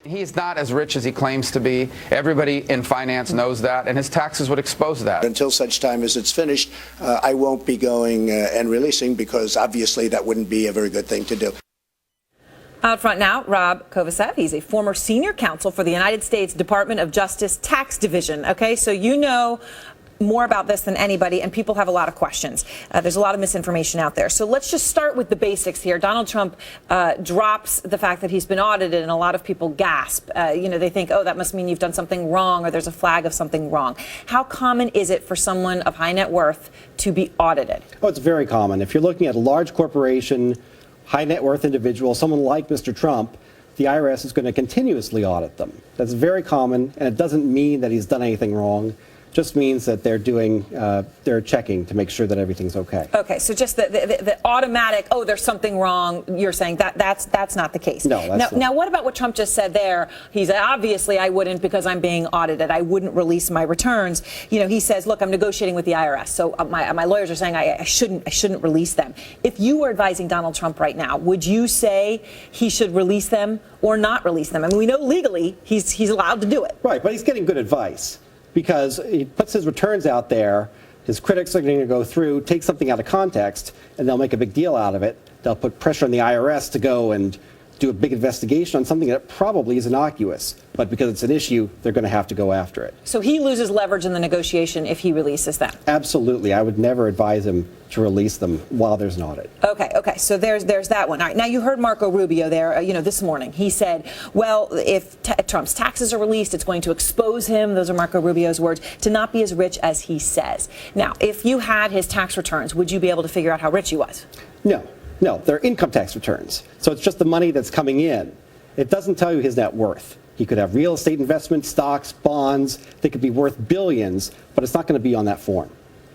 He's not as rich as he claims to be. Everybody in finance knows that, and his taxes would expose that. Until such time as it's finished, I won't be going and releasing, because obviously that wouldn't be a very good thing to do. Out front now, Rob Kovacev. He's a former senior counsel for the United States Department of Justice Tax Division. Okay, so you know more about this than anybody, and people have a lot of questions. There's a lot of misinformation out there. So let's just start with the basics here. Donald Trump drops the fact that he's been audited, and a lot of people gasp. They think, oh, that must mean you've done something wrong, or there's a flag of something wrong. How common is it for someone of high net worth to be audited? Oh, it's very common. If you're looking at a large corporation, high net worth individual, someone like Mr. Trump, the IRS is going to continuously audit them. That's very common, and it doesn't mean that he's done anything wrong. Just means that they're checking to make sure that everything's okay. Okay, so just the automatic, oh, there's something wrong, you're saying that's not the case. No, that's not. Now, what about what Trump just said there? He's obviously, I wouldn't, because I'm being audited. I wouldn't release my returns. He says, look, I'm negotiating with the IRS, so my lawyers are saying I shouldn't release them. If you were advising Donald Trump right now, would you say he should release them or not release them? I mean, we know legally he's allowed to do it. Right, but he's getting good advice, because he puts his returns out there. His critics are going to go through, take something out of context, and they'll make a big deal out of it. They'll put pressure on the IRS to go and do a big investigation on something that probably is innocuous. But because it's an issue, they're going to have to go after it. So he loses leverage in the negotiation if he releases them? Absolutely. I would never advise him to release them while there's an audit. Okay. So there's that one. All right. Now, you heard Marco Rubio there, this morning. He said, well, if Trump's taxes are released, it's going to expose him, those are Marco Rubio's words, to not be as rich as he says. Now, if you had his tax returns, would you be able to figure out how rich he was? No, they're income tax returns. So it's just the money that's coming in. It doesn't tell you his net worth. He could have real estate investments, stocks, bonds. They could be worth billions, but it's not going to be on that form.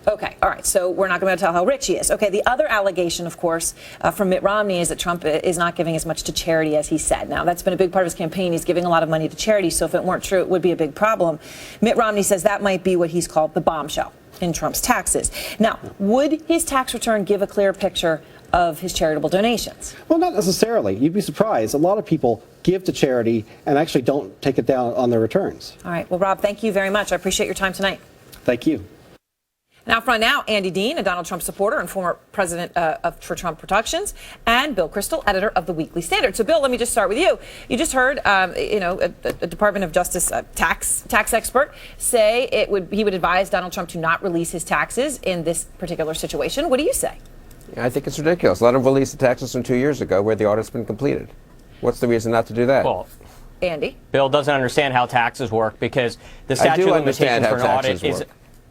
Okay. All right. So we're not going to tell how rich he is. Okay. The other allegation, of course, from Mitt Romney is that Trump is not giving as much to charity as he said. Now, that's been a big part of his campaign. He's giving a lot of money to charity. So if it weren't true, it would be a big problem. Mitt Romney says that might be what he's called the bombshell in Trump's taxes. Now, would his tax return give a clear picture of his charitable donations? Well, not necessarily. You'd be surprised. A lot of people give to charity and actually don't take it down on their returns. All right. Well, Rob, thank you very much. I appreciate your time tonight. Thank you. Now, from now, Andy Dean, a Donald Trump supporter and former president for Trump Productions, and Bill Kristol, editor of the Weekly Standard. So, Bill, let me just start with you. You just heard, a Department of Justice tax expert say he would advise Donald Trump to not release his taxes in this particular situation. What do you say? I think it's ridiculous. Let him release the taxes from 2 years ago where the audit's been completed. What's the reason not to do that? Well, Andy? Bill doesn't understand how taxes work, because the statute of limitations for an audit is...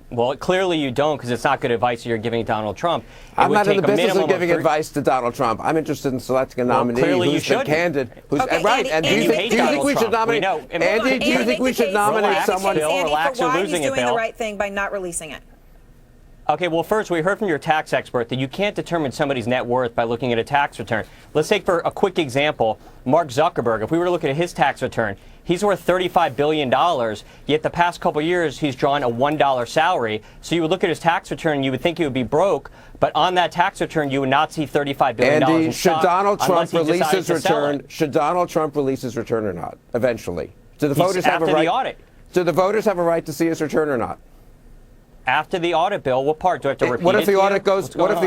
Well, clearly you don't, because it's not good advice you're giving Donald Trump. I'm not in the business of giving advice to Donald Trump. I'm interested in selecting a nominee who's been candid. Right. And do you think we should nominate? Andy, do you think we should nominate someone? Relax, you're losing it, Bill. He's doing the right thing by not releasing it. Okay, well, first, we heard from your tax expert that you can't determine somebody's net worth by looking at a tax return. Let's take, for a quick example, Mark Zuckerberg. If we were to look at his tax return, he's worth $35 billion, yet the past couple of years he's drawn a $1 salary. So you would look at his tax return and you would think he would be broke, but on that tax return you would not see $35 billion Andy, in should Donald Trump release his return? Should Donald Trump release his return or not, eventually? Do the voters have a right? The audit. Do the voters have a right to see his return or not? After the audit, Bill, what part do I have to repeat? What if the audit goes? What if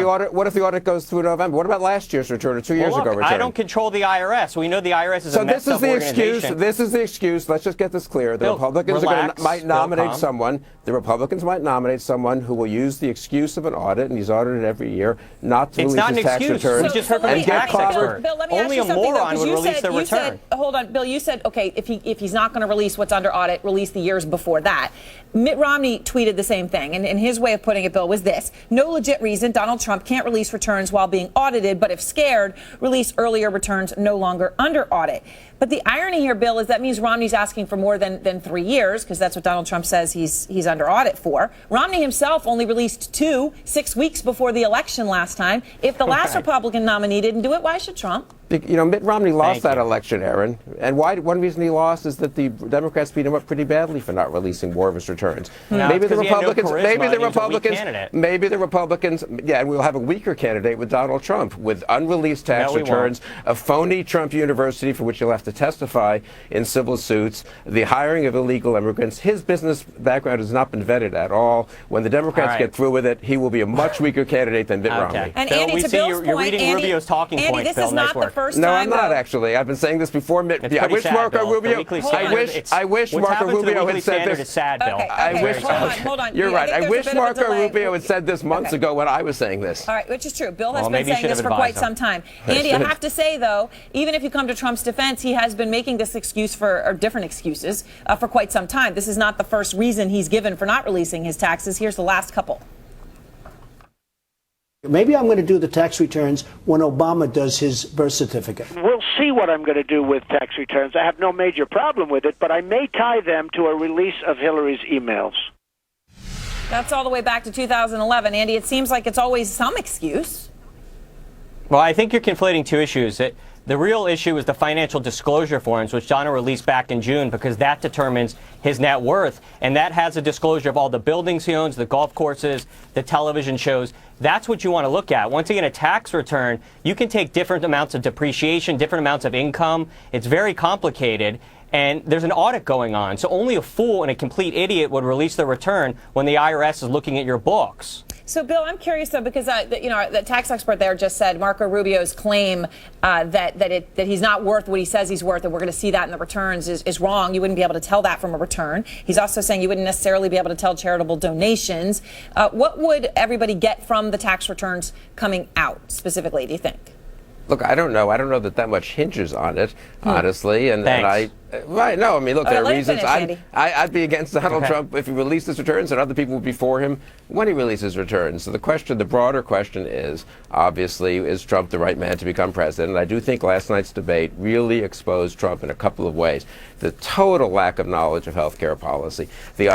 the audit goes through November? What about last year's return or 2 years ago return? I don't control the IRS. We know the IRS is a messed up organization. So this is the excuse. Let's just get this clear. The Republicans might nominate someone. The Republicans might nominate someone who will use the excuse of an audit, and he's audited every year, not to release his tax return. We just heard from the tax expert. Bill, let me Only ask you a moron would release their return. Hold on, Bill. You said, okay, if he's not going to release what's under audit, release the years before that. Mitt Romney tweeted the same thing, and his way of putting it, Bill, was this: no legit reason Donald Trump can't release returns while being audited, but if scared, release earlier returns no longer under audit. But the irony here, Bill, is that means Romney's asking for more than 3 years, because that's what Donald Trump says he's under audit for. Romney himself only released 6 weeks before the election last time. If the last Republican nominee didn't do it, why should Trump? Mitt Romney lost Thank that you. election, Aaron. And one reason he lost is that the Democrats beat him up pretty badly for not releasing more of his returns. No, Maybe the it's 'cause he had no Republicans, charisma maybe and the he was a weak Republicans, candidate. maybe the Republicans, yeah, and we'll have a weaker candidate with Donald Trump, with unreleased tax No, we returns, a phony Trump university for which you'll have to testify in civil suits, the hiring of illegal immigrants. His business background has not been vetted at all. When the Democrats get through with it, he will be a much weaker candidate than Mitt Romney. And Bill, Andy, we to see Bill's you're point, reading Andy, Rubio's talking Andy, points, this Bill. is Nice not the work. first No, time. I'm not though. actually. I've been saying this before. It's I pretty wish sad, Marco Bill. The Rubio. weekly I standard, wish. it's- I wish what's Marco happened to the Rubio weekly had said standard this. is sad, Bill. Okay, I okay, wish. hold on. You're I right. think I there's a wish bit of a Marco delay. Rubio had said this months ago when I was saying this. All right, which is true. Bill has Well, been maybe you saying should this have for quite advised some time. I Andy, I should. have to say, though, even if you come to Trump's defense, he has been making this excuse or different excuses for quite some time. This is not the first reason he's given for not releasing his taxes. Here's the last couple. Maybe I'm going to do the tax returns when Obama does his birth certificate. We'll see what I'm going to do with tax returns. I have no major problem with it, but I may tie them to a release of Hillary's emails. That's all the way back to 2011. Andy, it seems like it's always some excuse. Well, I think you're conflating two issues. The real issue is the financial disclosure forms, which Donna released back in June, because that determines his net worth. And that has a disclosure of all the buildings he owns, the golf courses, the television shows. That's what you want to look at. Once again, a tax return, you can take different amounts of depreciation, different amounts of income. It's very complicated. And there's an audit going on. So only a fool and a complete idiot would release the return when the IRS is looking at your books. So, Bill, I'm curious, though, because the tax expert there just said Marco Rubio's claim that he's not worth what he says he's worth, and we're going to see that in the returns is wrong. You wouldn't be able to tell that from a return. He's also saying you wouldn't necessarily be able to tell charitable donations. What would everybody get from the tax returns coming out specifically, do you think? Look, I don't know. I don't know that much hinges on it, honestly. And Thanks. right, no, I mean, look, Okay, there are let him reasons. finish, Andy. I'd be against Donald Trump if he released his returns, and other people would be for him when he releases returns. So the broader question is, obviously, is Trump the right man to become president? And I do think last night's debate really exposed Trump in a couple of ways. The total lack of knowledge of healthcare policy, the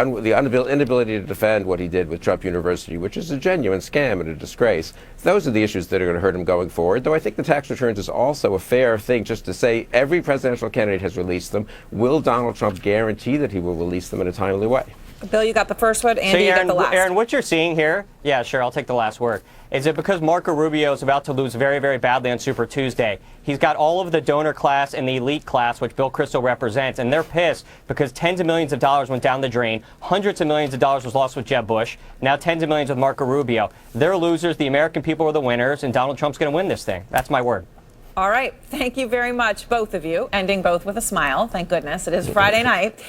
inability to defend what he did with Trump University, which is a genuine scam and a disgrace. Those are the issues that are going to hurt him going forward, though I think the tax returns is also a fair thing just to say every presidential candidate has released them. Will Donald Trump guarantee that he will release them in a timely way? Bill, you got the first one. Andy, So, you got Aaron, the last. Aaron, what you're seeing here, yeah, sure, I'll take the last word, is it because Marco Rubio is about to lose very, very badly on Super Tuesday. He's got all of the donor class and the elite class, which Bill Kristol represents, and they're pissed because tens of millions of dollars went down the drain, hundreds of millions of dollars was lost with Jeb Bush, now tens of millions with Marco Rubio. They're losers, the American people are the winners, and Donald Trump's going to win this thing. That's my word. All right. Thank you very much, both of you. Ending both with a smile. Thank goodness. It is Friday night.